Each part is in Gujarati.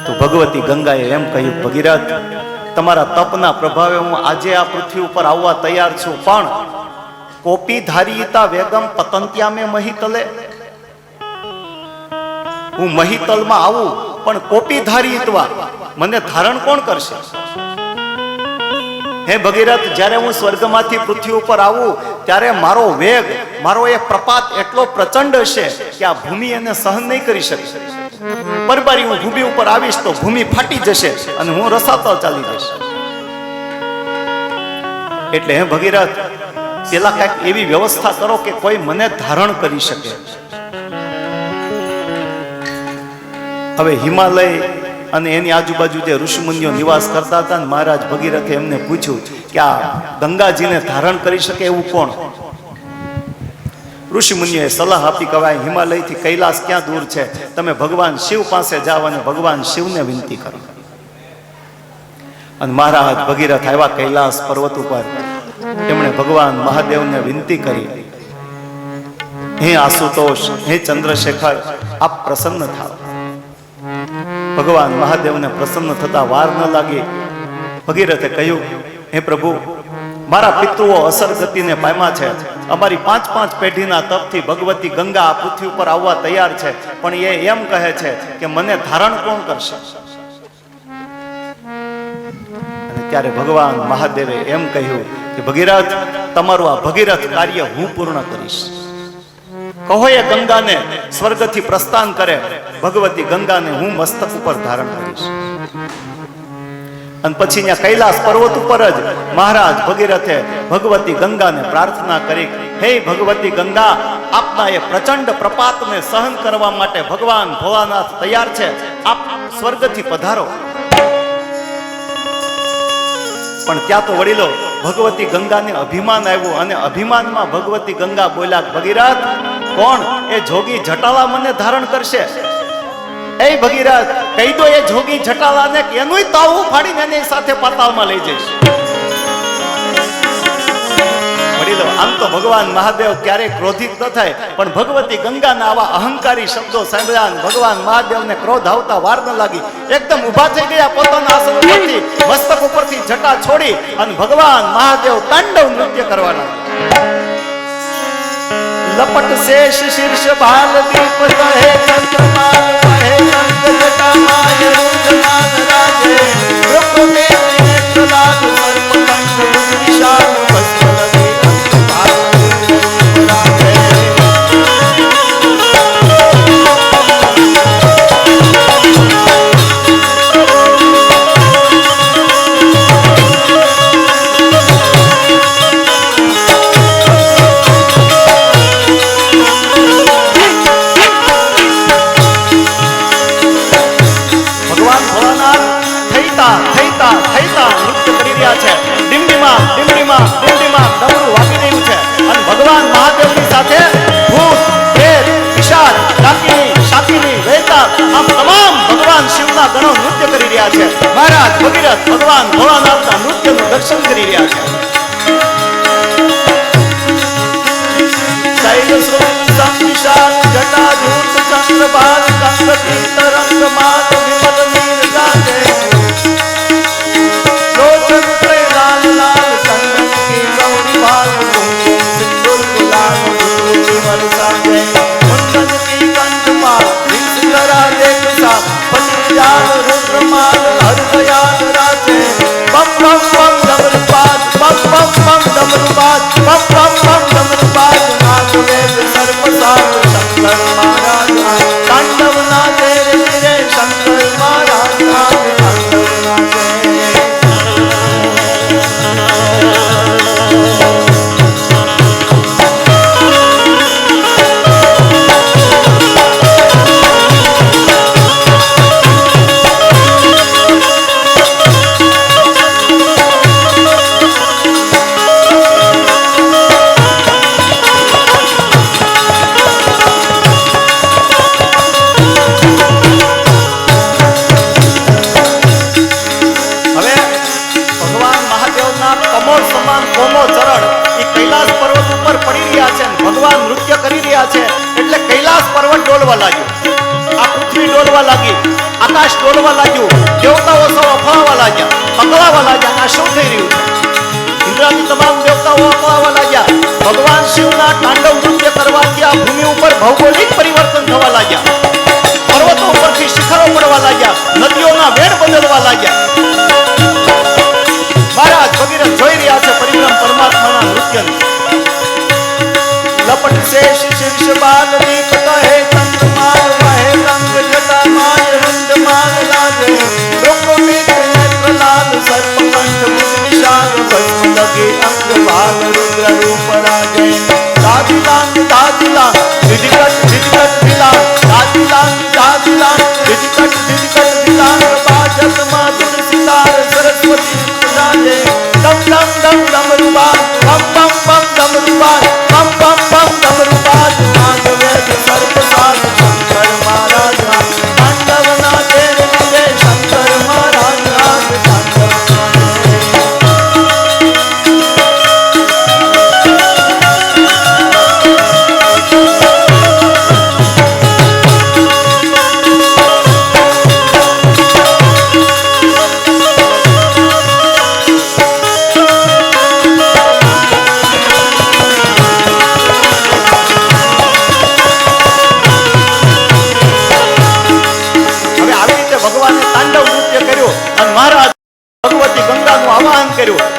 તો ભગવતી ગંગાએ એમ કહ્યું, ભગીરથ, તમારા તપના પ્રભાવે હું આજે આ પૃથ્વી ઉપર આવવા તૈયાર છું, પણ કોપી ધારિયતા વેગમ પતંત્યામે મહિતલે, હું મહિતલમાં આવું પણ કોપી ધારિયત્વા મને ધારણ કોણ કરશે? હે ભગીરથ, જ્યારે હું સ્વર્ગમાંથી પૃથ્વી ઉપર આવું ત્યારે મારો વેગ, મારો એ પ્રપાત એટલો પ્રચંડ હશે કે આ ભૂમિ એને સહન નહીં કરી શકે. બરબારી હું ભૂમિ ઉપર આવીશ તો ભૂમિ ફાટી જશે અને હું રસાતળ ચાલી જઈશ. એટલે હે ભગીરથ, પેલા કઈક એવી વ્યવસ્થા કરો કે કોઈ મને ધારણ કરી શકે. હવે હિમાલય અને એની આજુબાજુ જે ઋષિમુનિઓ નિવાસ કરતા હતા, મહારાજ ભગીરથે એમને પૂછ્યું કે આ ગંગાજીને ધારણ કરી શકે એવું કોણ? ઋષિમુનિઓએ સલાહ આપી કે હિમાલયથી કૈલાસ ક્યાં દૂર છે, તમે ભગવાન શિવ પાસે જાઓ અને ભગવાન શિવને વિનંતી કરો. અને મહારાજ ભગીરથ આવ્યા કૈલાસ પર્વત ઉપર. એમણે ભગવાન મહાદેવને વિનંતી કરી, હે આશુતોષ, હે ચંદ્રશેખર, આપ પ્રસન્ન થાઓ. ભગવાન મહાદેવને પ્રસન્ન થતા વાર ન લાગી. ભગીરથે કહ્યું, હે પ્રભુ, મારા પિતૃઓ અસર ગતિને પામ્યા છે. અમારી 5-5 પેઢીના તપથી ભગવતી ગંગા આ પૃથ્વી ઉપર આવવા તૈયાર છે, પણ એ એમ કહે છે કે મને ધારણ કોણ કરશે? અને ત્યારે ભગવાન મહાદેવે એમ કહ્યું કે ભગીરથ, તમારું આ ભગીરથ કાર્ય હું પૂર્ણ કરીશ. કહો એ ગંગાને સ્વર્ગથી પ્રસ્થાન કરે, ભગવતી ગંગાને હું મસ્તક ઉપર ધારણ કરીશ. અને પછી ત્યાં કૈલાસ પર્વત ઉપર જ મહારાજ ભગીરથે ભગવતી ગંગાને પ્રાર્થના કરી, હે ભગવતી ગંગા, આપના એ પ્રચંડ પ્રપાતને સહન કરવા માટે ભગવાન ભોળાનાથ તૈયાર છે, આપ સ્વર્ગથી પધારો. પણ ત્યાં તો વડીલો ભગવતી ગંગાને અભિમાન આવ્યું અને અભિમાનમાં ભગવતી ગંગા બોલ્યા, ભગીરથ, કોણ એ જોગી જટાલા મને ધારણ કરશે? એ ભગીરથ, કહી દો એ જોગી જટાલાને કે એનું તાવું ફાડીને એની સાથે પાતાળમાં લઈ જઈશ. વડીલો, આમ તો ભગવાન મહાદેવ ક્યારેય ક્રોધિત ન થાય, પણ ભગવતી ગંગાના આવા અહંકારી શબ્દો સાંભળ્યા ભગવાન મહાદેવને ક્રોધ આવતા વાર ન લાગી. એકદમ ઊભા થઈ ગયા પોતાના આસન ઉપરથી, મસ્તક ઉપરથી જટા છોડી અને ભગવાન મહાદેવ તાંડવ નૃત્ય કરવાના. લપટ શેષ શીર્ષ ભાલ દીપ કહે ચંદ્રમાલ કહે ચંદ્ર જટા માય રૂજમાન રાજે રૂપમે નેત્રલાલ સર્પકંઠ વિશાલ ભસ્મલવી અંતભાલ રાજે. ભગવાન મહાદેવની સાથે ભૂત, પ્રેત, પિશાચ, ડાકીની, શાકીની, વૈતાલ, આમ તમામ ભગવાન શિવના ગણો નૃત્ય કરી રહ્યા છે. મહારાજ ભગીરથ ભગવાન ભોળાનાથના નૃત્યનું દર્શન કરી રહ્યા છે. વિશાલ જટાજૂટ ચંદ્રભાલ કંકતી તરંગ માત વિમલ નીર ગાજે લોચન ત્રય લાલ લાલ ચંદન કી ગૌરી ભાલ સિંદૂર ગુલાલ વિમલ સાજે મુંડન કી કંઠમાલ વિંસરા દેખ सा પતિજાલ રુદ્રમાલ હરદયાલ રાજે બમ બમ બમ ડમરુબાજ બમ બમ બમ ડમરુબાજ બમ બમ બમ ડમરુબાજ નાગ વેદ સર્પસાર શંકર મહારાજ તાંડવ નાચે રે શંકર મહારાજ તાંડવ નાચે. આકાશ ડોલવા લાગ્યું, દેવતાઓ સૌ અફળાવા લાગ્યા, અકળાવા લાગ્યા. આ શું થઈ રહ્યું છે? ઇન્દ્રાદી તમામ દેવતાઓ અકળાવા લાગ્યા. ભગવાન શિવના તાંડવ નૃત્ય કરવાથી આ ભૂમિ ઉપર ભૌગોલિક પરિવર્તન થવા લાગ્યા. પર્વતો ઉપરથી શિખરો પડવા લાગ્યા, નદીઓના વેણ બદલવા લાગ્યા. મહારાજ ભગીરથ જોઈ રહ્યા છે પરિભ્રમ પરમાત્માના નૃત્યને. લપટ શેષ શીર્ષ બાલ દીપ કહે ચંદ્રમાલ વહે રંગ જટામાલ રંગમાલ લાગે રૂપમિત નેત્ર લાલ સર્પકંઠ મુજ નિશાન ભસ્મ લગે અંગ ભાલ રુદ્ર રૂપ રાગે દાદીલાંગ દાદીલાંગ વિધિકટ વિલાંગ દાદીલાંગ દાદીલાંગ વિધિકટ વિલાંગ બાજત માધુર સિતાર સરસ્વતી રાગે દમ દમ દમ દમ રૂપાલ બમ બમ બમ દમ રૂપાલ બમ બમ બમ દમ રૂપાલ માંગવેદ સર્વસાદ શંકર મહારાજ તાંડવ નાચે રે શંકર મહારાજ તાંડવ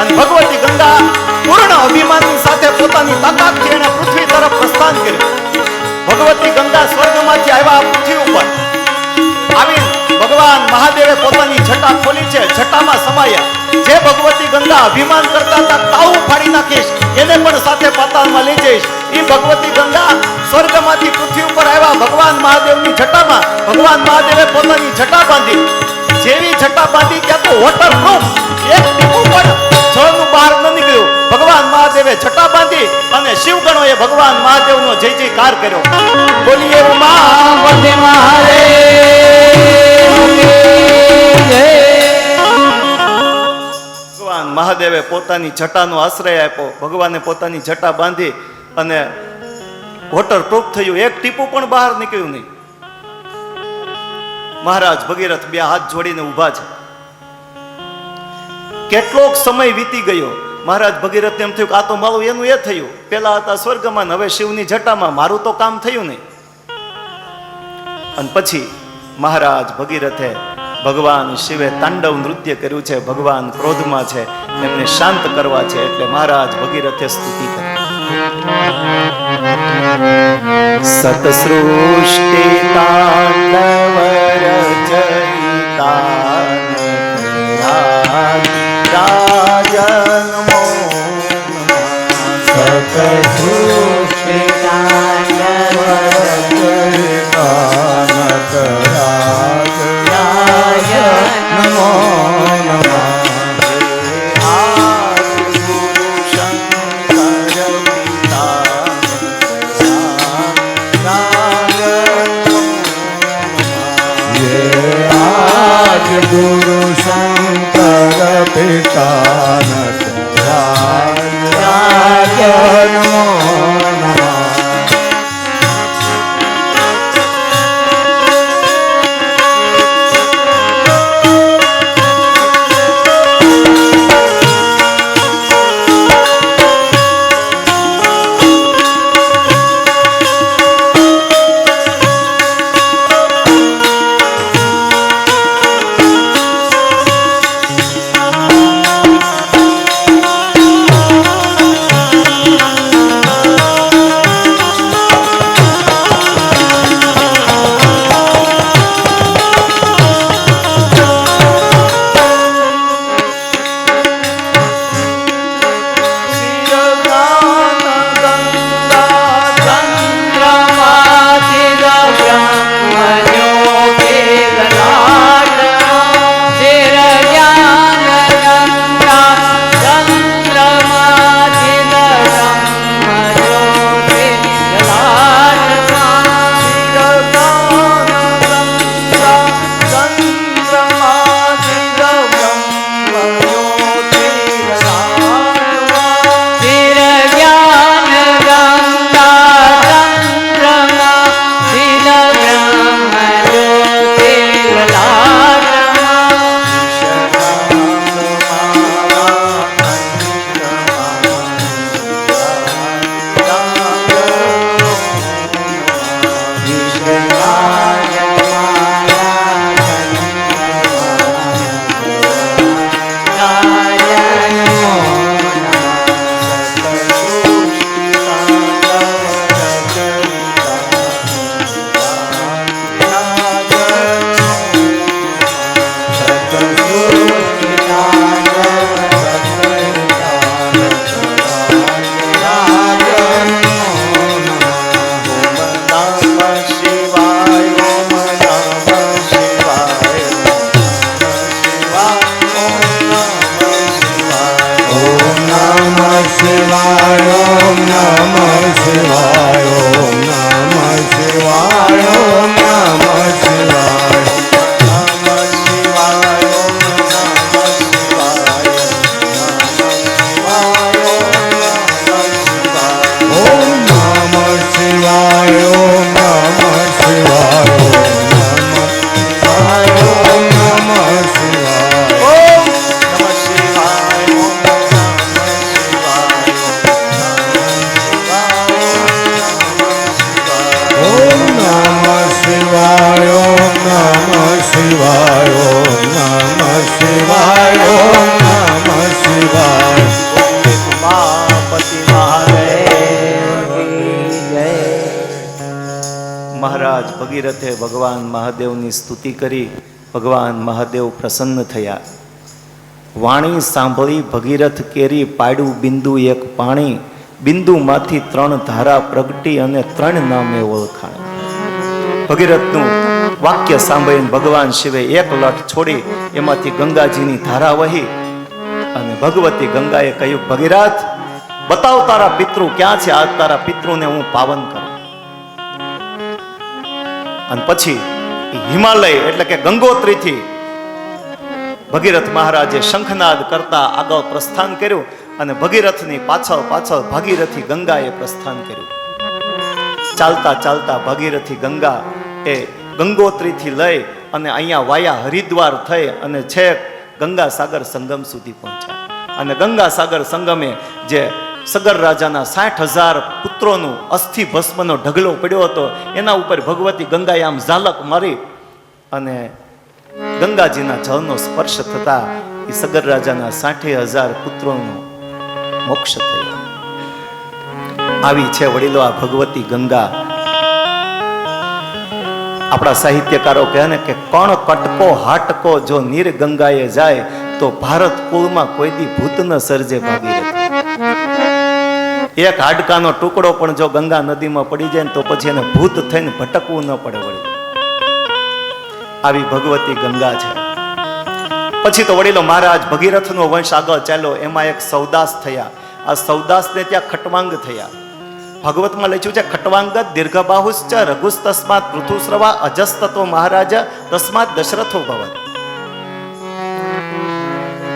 અને ભગવતી ગંગા પૂર્ણ અભિમાનની સાથે પોતાની તાકાતથી એને પૃથ્વી તરફ પ્રસ્થાન કર્યું. ભગવતી ગંગા સ્વર્ગમાંથી આવ્યા પૃથ્વી ઉપર આવી. ભગવાન મહાદેવે પોતાની જટા ખોલી છે, જટામાં સમાયા. જે ભગવતી ગંગા અભિમાન કરતા હતા તાવ ફાડી નાખીશ, એને પણ સાથે પાતાળમાં લઈ જઈશ. એ ભગવતી ગંગા સ્વર્ગમાંથી પૃથ્વી ઉપર આવ્યા ભગવાન મહાદેવની જટામાં. ભગવાન મહાદેવે પોતાની જટા બાંધી. જેવી જટા બાંધી ત્યાં તો વોટરપ્રૂફ એક ટીપું પણ જળનું બહાર ન નીકળ્યું. ભગવાન મહાદેવે જટા બાંધી અને શિવગણોએ ભગવાન મહાદેવનો જય જયકાર કર્યો. બોલીએ ઉમાપતિ ભગવાન મહાદેવે પોતાની જટાનો આશ્રય આપ્યો. ભગવાને પોતાની જટા બાંધી અને વોટરપ્રૂફ થયું, એક ટીપું પણ બહાર નીકળ્યું નહીં. મહારાજ ભગીરથ બે હાથ જોડીને ઊભા છે. કેટલોક સમય વીતી ગયો. મહારાજ ભગીરથ એમ થયું કે આ તો મારું એનું એ થયું, પેલા હતા સ્વર્ગમાં, હવે શિવની જટામાં, મારું તો કામ થયું નહીં. અને પછી મહારાજ ભગીરથે ભગવાન શિવે તાંડવ નૃત્ય કર્યું છે. ભગવાન ક્રોધમાં છે, એમને શાંત કરવા છે, એટલે મહારાજ ભગીરથે સ્તુતિ કરી. સતસૃષ્ટિ તાંડવ રચયિતા રાજન સતસૃષ્ટિ તાંડવ ગુરુ શંકર પિતાનત રાજ નમો નમઃ. શિવાય ઓમ નમઃ શિવાય ઓમ નમઃ શિવાય. ઉમાપતિ મહાદેવ કી જય. મહારાજ ભગીરથે ભગવાન મહાદેવની સ્તુતિ કરી. ભગવાન મહાદેવ પ્રસન્ન થયા. વાણી સાંભળી ભગીરથ કેરી પાડ્યું બિંદુ એક પાણી. બિંદુમાંથી 3 ધારા પ્રગટી અને 3 નામે ઓળખાણ. ભગીરથનું વાક્ય સાંભળીને ભગવાન શિવે એક લઠ છોડી એમાંથી ગંગાજીની ધારા વહી અને ભગવતી ગંગાએ કહ્યું, ભગીરથ બતાવ તારા પિતૃ ક્યાં છે, આજ તારા પિતૃને હું પાવન કરું. અને પછી હિમાલય એટલે કે ગંગોત્રીથી ભગીરથ મહારાજે શંખનાદ કરતા આગળ પ્રસ્થાન કર્યું અને ભગીરથની પાછળ પાછળ ભાગીરથી ગંગાએ પ્રસ્થાન કર્યું. ચાલતા ચાલતા ભાગીરથી ગંગા એ ગંગોત્રીથી લઈ અને અહીંયા વાયા હરિદ્વાર થઈ અને છેક ગંગા સાગર સંગમ સુધી પહોંચ્યા. અને ગંગા સાગર સંગમે જે સગર રાજાના 60,000 પુત્રોનું અસ્થિ ભસ્મનો ઢગલો પડ્યો હતો એના ઉપર ભગવતી ગંગાએ આમ ઝાલક મારી અને ગંગાજીના જળનો સ્પર્શ થતા એ સગર રાજાના 60,000 પુત્રોનો મોક્ષ થયો. આવી છે વડીલો આ ભગવતી ગંગા. આપણા સાહિત્યકારો કહે ને કે કણ કટકો હાટકો જો નીર ગંગાએ જાય તો ભારત કુળમાં કોઈ દી ભૂત ન સર્જે ભાગીરથ. એક હાડકાનો ટુકડો પણ જો ગંગા નદીમાં પડી જાય ને તો પછી એને ભૂત થઈને ભટકવું ન પડે વળી. આવી ભગવતી ગંગા છે. પછી તો વડીલો મહારાજ ભગીરથનો વંશ આગળ ચાલ્યો. એમાં એક સૌદાસ થયા. આ સૌદાસને ત્યાં ખટવાંગ થયા. ભાગવતમાં લખ્યું છે ખટવાંગત દીર્ઘબાહુશ્ચ રઘુસ તસ્માત પૃથુશ્રવા અજસ્તતો મહારાજ તસ્માત દશરથો ભવત.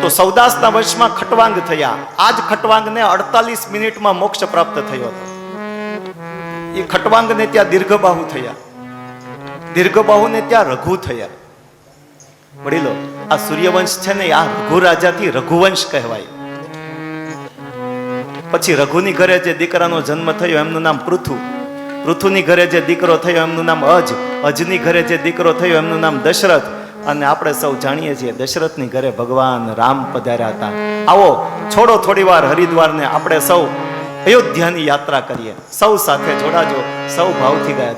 તો સૌદાસના વંશમાં ખટવાંગ થયા. આજ ખટવાંગને 48 મિનિટમાં મોક્ષ પ્રાપ્ત થયો હતો. એ ખટવાંગને ત્યાં દીર્ઘબાહુ થયા. દીર્ઘબાહુને ત્યાં રઘુ થયા. વડીલો આ સૂર્યવંશ છે ને આ રઘુ રાજાથી રઘુવંશ કહેવાય. પછી રઘુની ઘરે જે દીકરાનો જન્મ થયો એમનું નામ પૃથુ. પૃથુની ઘરે જે દીકરો થયો એમનું નામ અજ. અજની ઘરે જે દીકરો થયો એમનું નામ દશરથ. અને આપણે સૌ જાણીએ છીએ દશરથની ઘરે ભગવાન રામ પધાર્યા હતા. આવો છોડો થોડી વાર હરિદ્વારને આપણે સૌ અયોધ્યાની યાત્રા કરીએ. સૌ સાથે જોડાજો, સૌ ભાવથી ગયા.